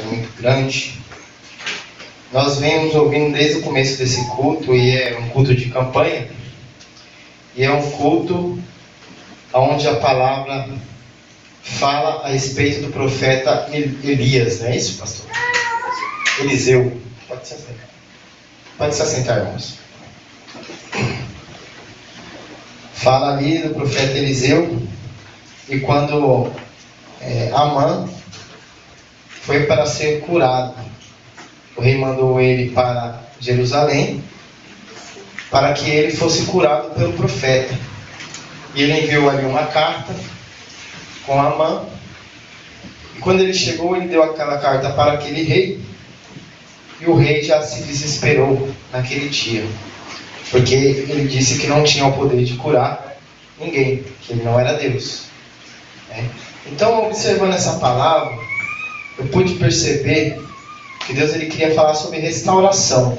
muito grande. Nós vemos ouvindo desde o começo desse culto, e é um culto de campanha, e é um culto onde a palavra fala a respeito do profeta Elias, não é isso, pastor? Eliseu. Pode se assentar. Pode se assentar, irmãos. Fala ali do profeta Eliseu, e quando Amã foi para ser curado, o rei mandou ele para Jerusalém, para que ele fosse curado pelo profeta. E ele enviou ali uma carta com Amã. E quando ele chegou, ele deu aquela carta para aquele rei. E o rei já se desesperou naquele dia, porque ele disse que não tinha o poder de curar ninguém, que ele não era Deus. Então, observando essa palavra, eu pude perceber que Deus ele queria falar sobre restauração.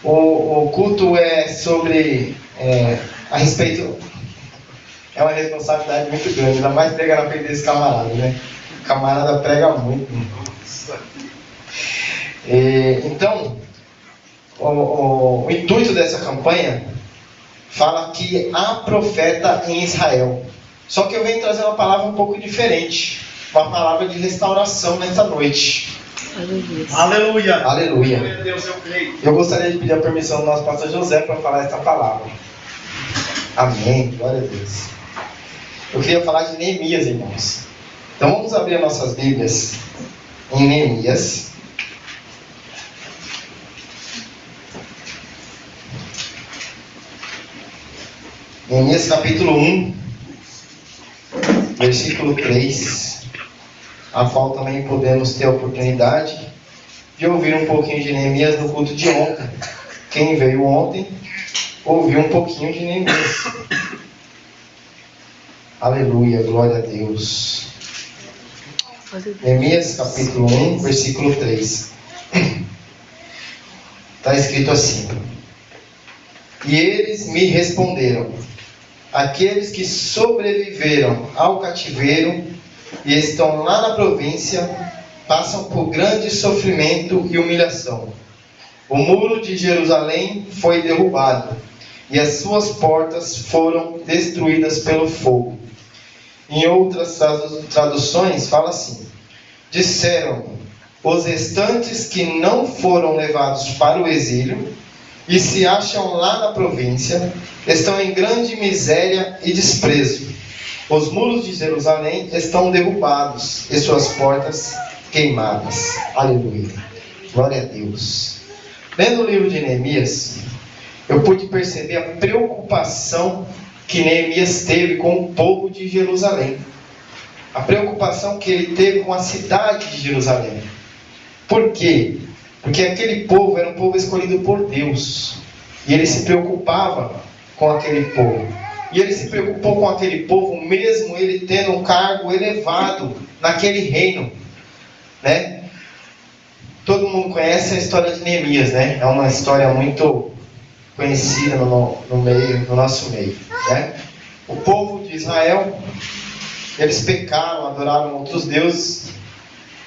O culto é sobre, a respeito, é uma responsabilidade muito grande, ainda mais pregar na frente desse camarada, né? O camarada prega muito. Então, o intuito dessa campanha fala que há profeta em Israel. Só que eu venho trazer uma palavra um pouco diferente, uma palavra de restauração nesta noite. Aleluia! Aleluia! Aleluia. Deus, eu gostaria de pedir a permissão do nosso pastor José para falar esta palavra. Amém! Glória a Deus! Eu queria falar de Neemias, irmãos. Então vamos abrir as nossas Bíblias em Neemias. Neemias capítulo 1, versículo 3, a qual também podemos ter a oportunidade de ouvir um pouquinho de Neemias no culto de ontem. Quem veio ontem, ouviu um pouquinho de Neemias. Aleluia, glória a Deus. Neemias capítulo 1, versículo 3. Está escrito assim: E eles me responderam: aqueles que sobreviveram ao cativeiro e estão lá na província passam por grande sofrimento e humilhação. O muro de Jerusalém foi derrubado e as suas portas foram destruídas pelo fogo. Em outras traduções fala assim: disseram os restantes que não foram levados para o exílio e se acham lá na província, estão em grande miséria e desprezo. Os muros de Jerusalém estão derrubados e suas portas queimadas. Aleluia. Glória a Deus. Lendo o livro de Neemias, eu pude perceber a preocupação que Neemias teve com o povo de Jerusalém. A preocupação que ele teve com a cidade de Jerusalém. Por quê? Porque aquele povo era um povo escolhido por Deus. E ele se preocupava com aquele povo. E ele se preocupou com aquele povo, mesmo ele tendo um cargo elevado naquele reino. Né? Todo mundo conhece a história de Neemias, né? É uma história muito conhecida no nosso meio. Né? O povo de Israel, eles pecaram, adoraram outros deuses.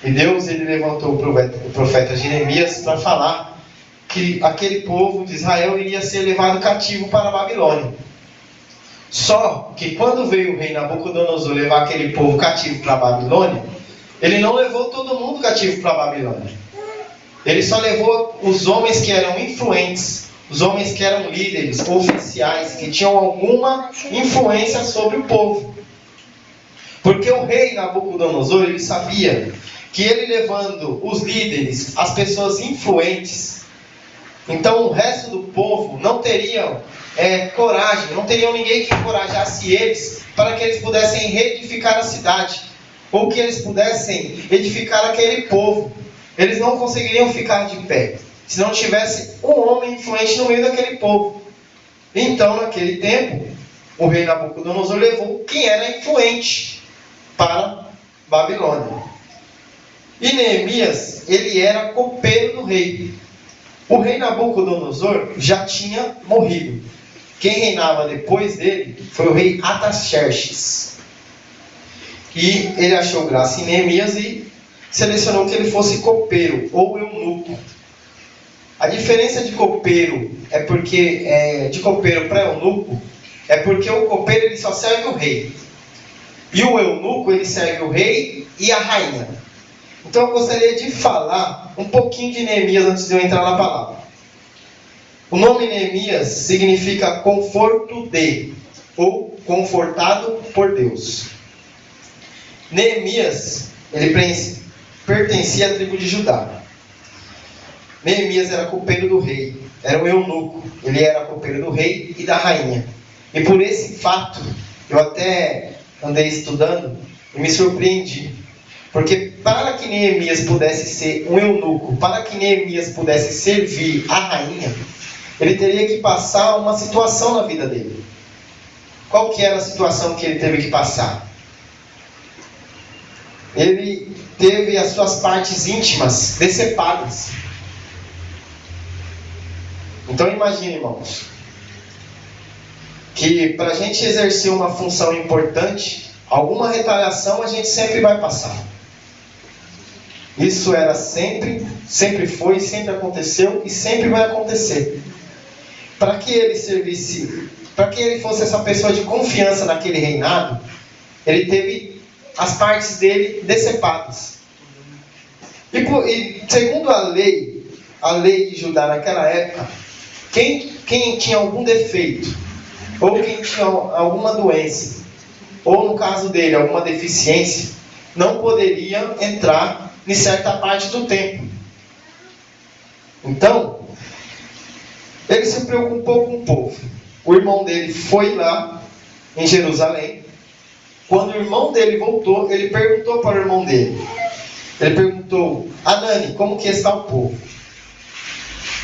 E Deus ele levantou o profeta Jeremias para falar que aquele povo de Israel iria ser levado cativo para a Babilônia. Só que quando veio o rei Nabucodonosor levar aquele povo cativo para a Babilônia, ele não levou todo mundo cativo para a Babilônia. Ele só levou os homens que eram influentes, os homens que eram líderes, oficiais, que tinham alguma influência sobre o povo. Porque o rei Nabucodonosor, ele sabia que ele levando os líderes, as pessoas influentes, então o resto do povo não teriam coragem, não teriam ninguém que encorajasse eles para que eles pudessem reedificar a cidade, ou que eles pudessem edificar aquele povo. Eles não conseguiriam ficar de pé se não tivesse um homem influente no meio daquele povo. Então, naquele tempo, o rei Nabucodonosor levou quem era influente para Babilônia. E Neemias, ele era copeiro do rei. O rei Nabucodonosor já tinha morrido. Quem reinava depois dele foi o rei Artaxerxes. E ele achou graça em Neemias e selecionou que ele fosse copeiro ou eunuco. A diferença de copeiro é porque de copeiro para eunuco é porque o copeiro ele só serve o rei. E o eunuco ele serve o rei e a rainha. Então eu gostaria de falar um pouquinho de Neemias antes de eu entrar na palavra. O nome Neemias significa conforto de, ou confortado por Deus. Neemias, ele pertencia à tribo de Judá. Neemias era copeiro do rei, era um eunuco. Ele era copeiro do rei e da rainha. E por esse fato, eu até andei estudando e me surpreendi. Porque para que Neemias pudesse ser um eunuco, para que Neemias pudesse servir a rainha, ele teria que passar uma situação na vida dele. Qual que era a situação que ele teve que passar? Ele teve as suas partes íntimas decepadas. Então imagine, irmãos, que para a gente exercer uma função importante, alguma retaliação a gente sempre vai passar. Isso era sempre foi, sempre aconteceu e sempre vai acontecer. Para que ele servisse, para que ele fosse essa pessoa de confiança naquele reinado, ele teve as partes dele decepadas. E segundo a lei de Judá naquela época, quem tinha algum defeito, ou quem tinha alguma doença, ou no caso dele, alguma deficiência, não poderia entrar em certa parte do templo. Então, ele se preocupou com o povo. O irmão dele foi lá em Jerusalém. Quando o irmão dele voltou, ele perguntou para o irmão dele. Ele perguntou: Anani, como que está o povo?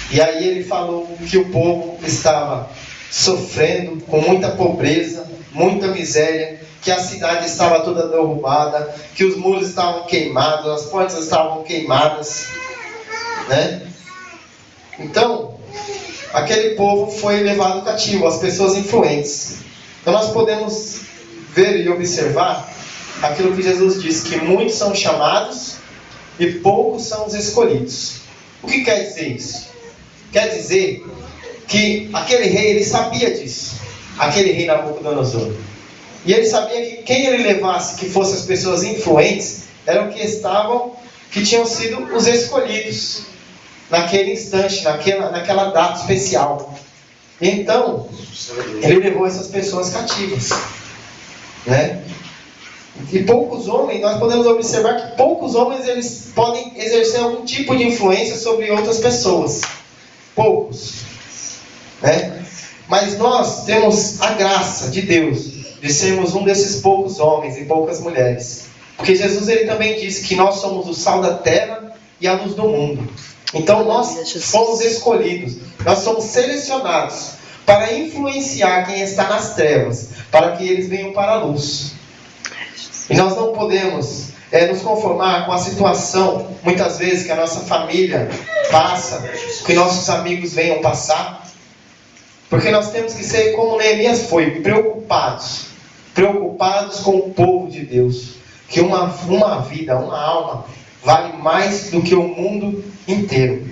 E aí ele falou que o povo estava sofrendo com muita pobreza, muita miséria, que a cidade estava toda derrubada, que os muros estavam queimados, as portas estavam queimadas, né? Então, aquele povo foi levado cativo, as pessoas influentes. Então nós podemos ver e observar aquilo que Jesus diz, que muitos são chamados e poucos são os escolhidos. O que quer dizer isso? Quer dizer que aquele rei, ele sabia disso. Aquele rei Nabucodonosor. E ele sabia que quem ele levasse, que fossem as pessoas influentes, eram que tinham sido os escolhidos. Naquele instante, naquela data especial. Então, ele levou essas pessoas cativas. Né? E poucos homens, nós podemos observar que poucos homens eles podem exercer algum tipo de influência sobre outras pessoas. Poucos. Né? Mas nós temos a graça de Deus de sermos um desses poucos homens e poucas mulheres. Porque Jesus ele também disse que nós somos o sal da terra e a luz do mundo. Então nós fomos escolhidos, nós somos selecionados para influenciar quem está nas trevas, para que eles venham para a luz. E nós não podemos nos conformar com a situação, muitas vezes, que a nossa família passa, que nossos amigos venham passar. Porque nós temos que ser como Neemias foi, preocupados com o povo de Deus. Que uma vida, uma alma, vale mais do que o mundo inteiro.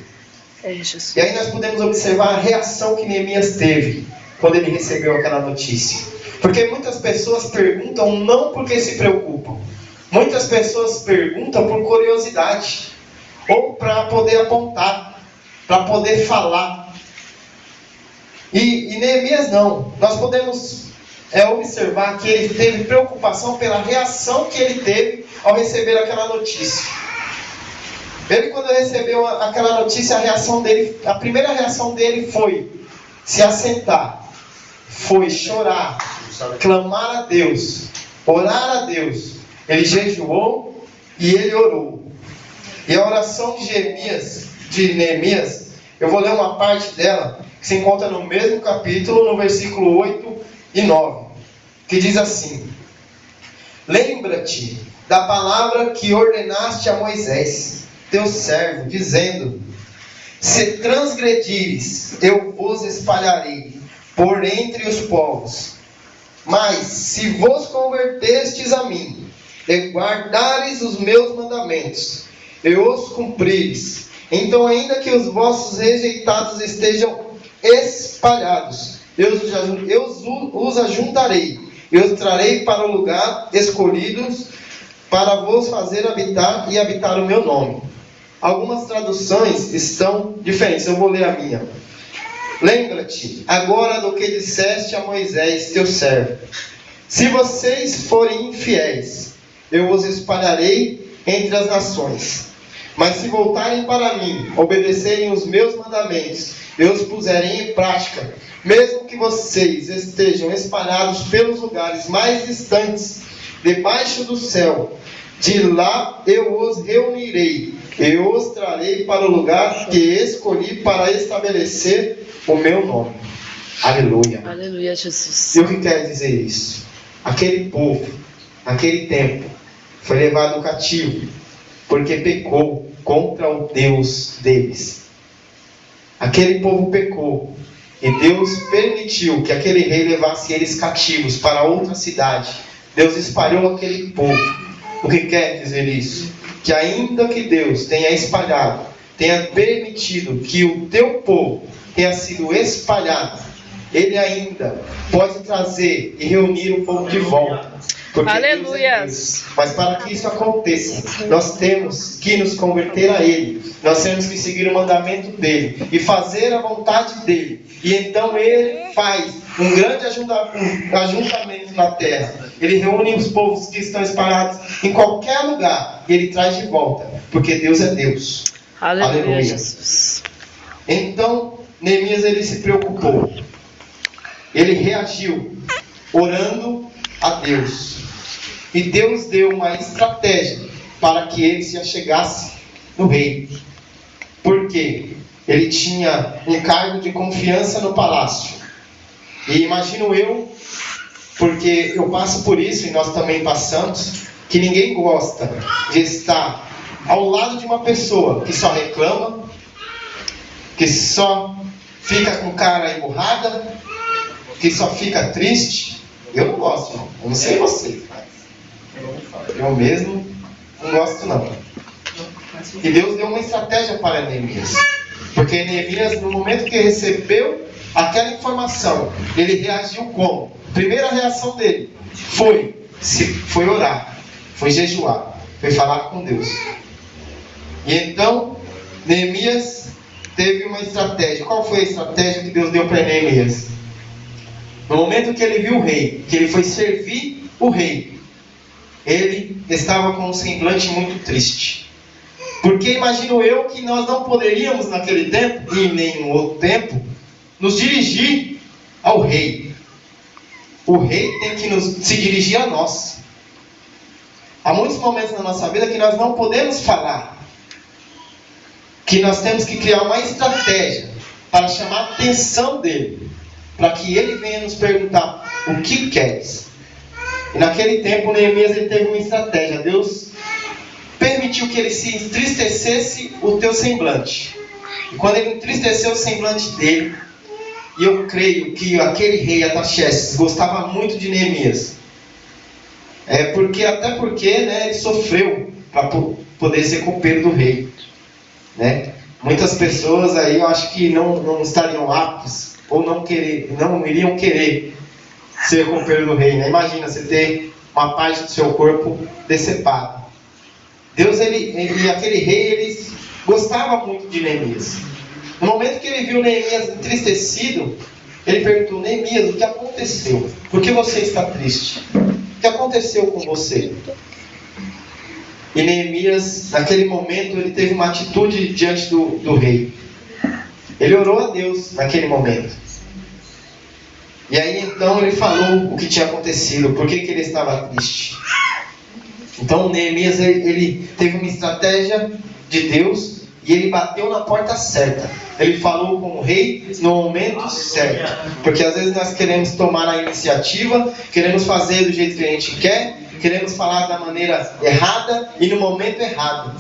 E aí nós podemos observar a reação que Neemias teve quando ele recebeu aquela notícia. Porque muitas pessoas perguntam não porque se preocupam. Muitas pessoas perguntam por curiosidade. Ou para poder apontar, para poder falar. E Neemias não. Nós podemos observar que ele teve preocupação pela reação que ele teve ao receber aquela notícia. Ele, quando recebeu aquela notícia, a primeira reação dele foi se assentar, foi chorar, clamar a Deus, orar a Deus. Ele jejuou e ele orou. E a oração de Neemias, eu vou ler uma parte dela, que se encontra no mesmo capítulo, no versículo 8 e 9, que diz assim: Lembra-te da palavra que ordenaste a Moisés, teu servo, dizendo: Se transgredires, eu vos espalharei por entre os povos. Mas se vos convertestes a mim, e guardares os meus mandamentos, e os cumprires, então ainda que os vossos rejeitados estejam espalhados, eu os ajuntarei, eu os trarei para o lugar escolhidos, para vos fazer habitar e habitar o meu nome. Algumas traduções estão diferentes, eu vou ler a minha. Lembra-te agora do que disseste a Moisés, teu servo. Se vocês forem infiéis, eu os espalharei entre as nações. Mas se voltarem para mim, obedecerem os meus mandamentos, eu os puserei em prática, mesmo que vocês estejam espalhados pelos lugares mais distantes, debaixo do céu, de lá eu os reunirei, eu os trarei para o lugar que escolhi para estabelecer o meu nome. Aleluia. Aleluia, Jesus. E o que quer dizer isso? Aquele povo, naquele tempo, foi levado cativo, porque pecou contra o Deus deles. Aquele povo pecou, e Deus permitiu que aquele rei levasse eles cativos para outra cidade. Deus espalhou aquele povo. O que quer dizer isso? Que ainda que Deus tenha espalhado, tenha permitido que o teu povo tenha sido espalhado, Ele ainda pode trazer e reunir o povo de volta. Porque Aleluia. Deus é Deus. Mas para que isso aconteça, nós temos que nos converter a Ele. Nós temos que seguir o mandamento dEle e fazer a vontade dEle. E então Ele faz um grande ajuntamento na terra. Ele reúne os povos que estão espalhados em qualquer lugar e Ele traz de volta. Porque Deus é Deus. Aleluia, Jesus. Então Neemias ele se preocupou. Ele reagiu orando a Deus. E Deus deu uma estratégia para que ele se achegasse no rei. Porque ele tinha um cargo de confiança no palácio. E imagino eu, porque eu passo por isso e nós também passamos, que ninguém gosta de estar ao lado de uma pessoa que só reclama, que só fica com cara emburrada, que só fica triste. Eu não gosto, não. Eu não sei você. Eu mesmo não gosto, não. E Deus deu uma estratégia para Neemias. Porque Neemias, no momento que recebeu aquela informação, ele reagiu como? A primeira reação dele foi orar, foi jejuar, foi falar com Deus. E então, Neemias teve uma estratégia. Qual foi a estratégia que Deus deu para Neemias? No momento que ele viu o rei, que ele foi servir o rei, ele estava com um semblante muito triste. Porque imagino eu que nós não poderíamos naquele tempo, e em nenhum outro tempo, nos dirigir ao rei. O rei tem que se dirigir a nós. Há muitos momentos na nossa vida que nós não podemos falar. Que nós temos que criar uma estratégia para chamar a atenção dele. Para que ele venha nos perguntar: o que queres? E naquele tempo, Neemias ele teve uma estratégia. Deus permitiu que ele se entristecesse o teu semblante. E quando ele entristeceu o semblante dele, e eu creio que aquele rei Artaxerxes gostava muito de Neemias. Até porque ele sofreu para poder ser copeiro do rei. Né? Muitas pessoas aí eu acho que não estariam aptas ou não iriam querer ser copeiro do rei. Né? Imagina você ter uma parte do seu corpo decepado. Deus, aquele rei, ele gostava muito de Neemias. No momento que ele viu Neemias entristecido, ele perguntou: Neemias, o que aconteceu? Por que você está triste? O que aconteceu com você? E Neemias, naquele momento, ele teve uma atitude diante do rei. Ele orou a Deus naquele momento. E aí então ele falou o que tinha acontecido, por que ele estava triste. Então Neemias ele teve uma estratégia de Deus e ele bateu na porta certa. Ele falou com o rei no momento certo. Porque às vezes nós queremos tomar a iniciativa, queremos fazer do jeito que a gente quer, queremos falar da maneira errada e no momento errado.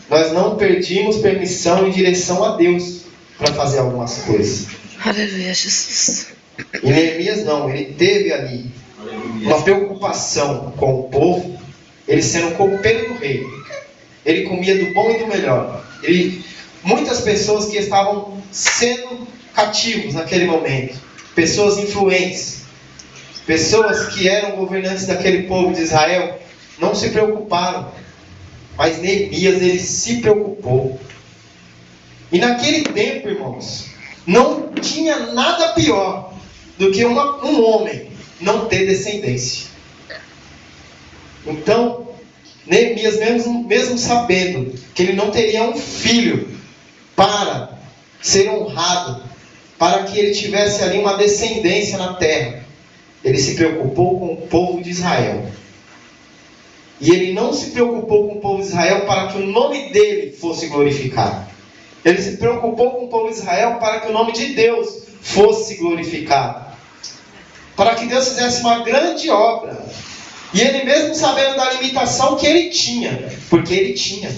Nós não pedimos permissão e direção a Deus para fazer algumas coisas. Aleluia, Jesus. E Neemias não, ele teve ali uma preocupação com o povo, ele sendo copeiro do rei. ele comia do bom e do melhor. Muitas pessoas que estavam sendo cativos naquele momento, pessoas influentes, pessoas que eram governantes daquele povo de Israel, não se preocuparam. Mas Neemias, ele se preocupou. E naquele tempo, irmãos, não tinha nada pior do que um homem não ter descendência. Então, Neemias, mesmo sabendo que ele não teria um filho para ser honrado, para que ele tivesse ali uma descendência na terra, ele se preocupou com o povo de Israel. E ele não se preocupou com o povo de Israel para que o nome dele fosse glorificado. Ele se preocupou com o povo de Israel para que o nome de Deus fosse glorificado. Para que Deus fizesse uma grande obra. E ele mesmo sabendo da limitação que ele tinha, porque ele tinha.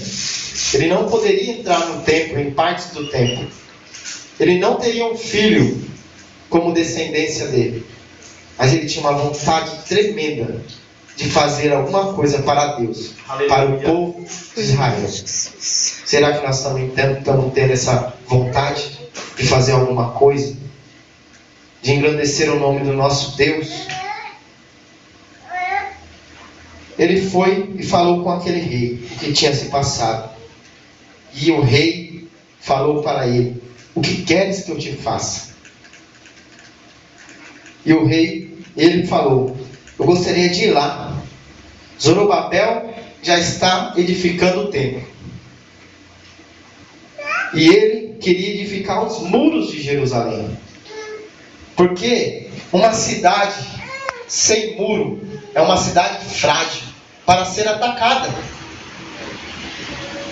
Ele não poderia entrar no templo, em partes do templo. Ele não teria um filho como descendência dele. Mas ele tinha uma vontade tremenda de fazer alguma coisa para Deus, para o povo de Israel. Será que nós estamos tendo essa vontade de fazer alguma coisa? De engrandecer o nome do nosso Deus? Ele foi e falou com aquele rei o que tinha se passado. E o rei falou para ele: o que queres que eu te faça? E o rei, ele falou: eu gostaria de ir lá. Zorobabel já está edificando o templo. E ele queria edificar os muros de Jerusalém. Porque uma cidade sem muro é uma cidade frágil para ser atacada.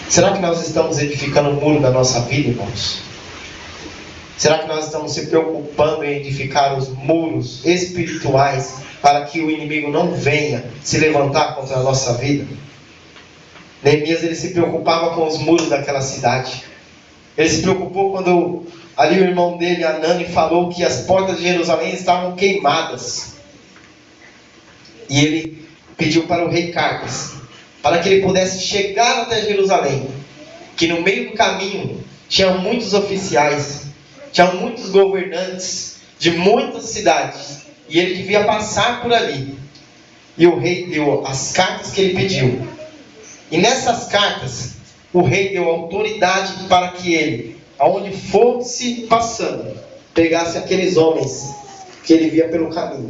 Será que nós estamos edificando o muro da nossa vida, irmãos? Será que nós estamos se preocupando em edificar os muros espirituais para que o inimigo não venha se levantar contra a nossa vida? Neemias, ele se preocupava com os muros daquela cidade. Ele se preocupou quando ali o irmão dele, Anani, falou que as portas de Jerusalém estavam queimadas. E ele pediu para o rei cartas, para que ele pudesse chegar até Jerusalém. Que no meio do caminho tinha muitos oficiais, tinha muitos governantes de muitas cidades. E ele devia passar por ali. E o rei deu as cartas que ele pediu. E nessas cartas, o rei deu autoridade para que ele, aonde fosse passando, pegasse aqueles homens que ele via pelo caminho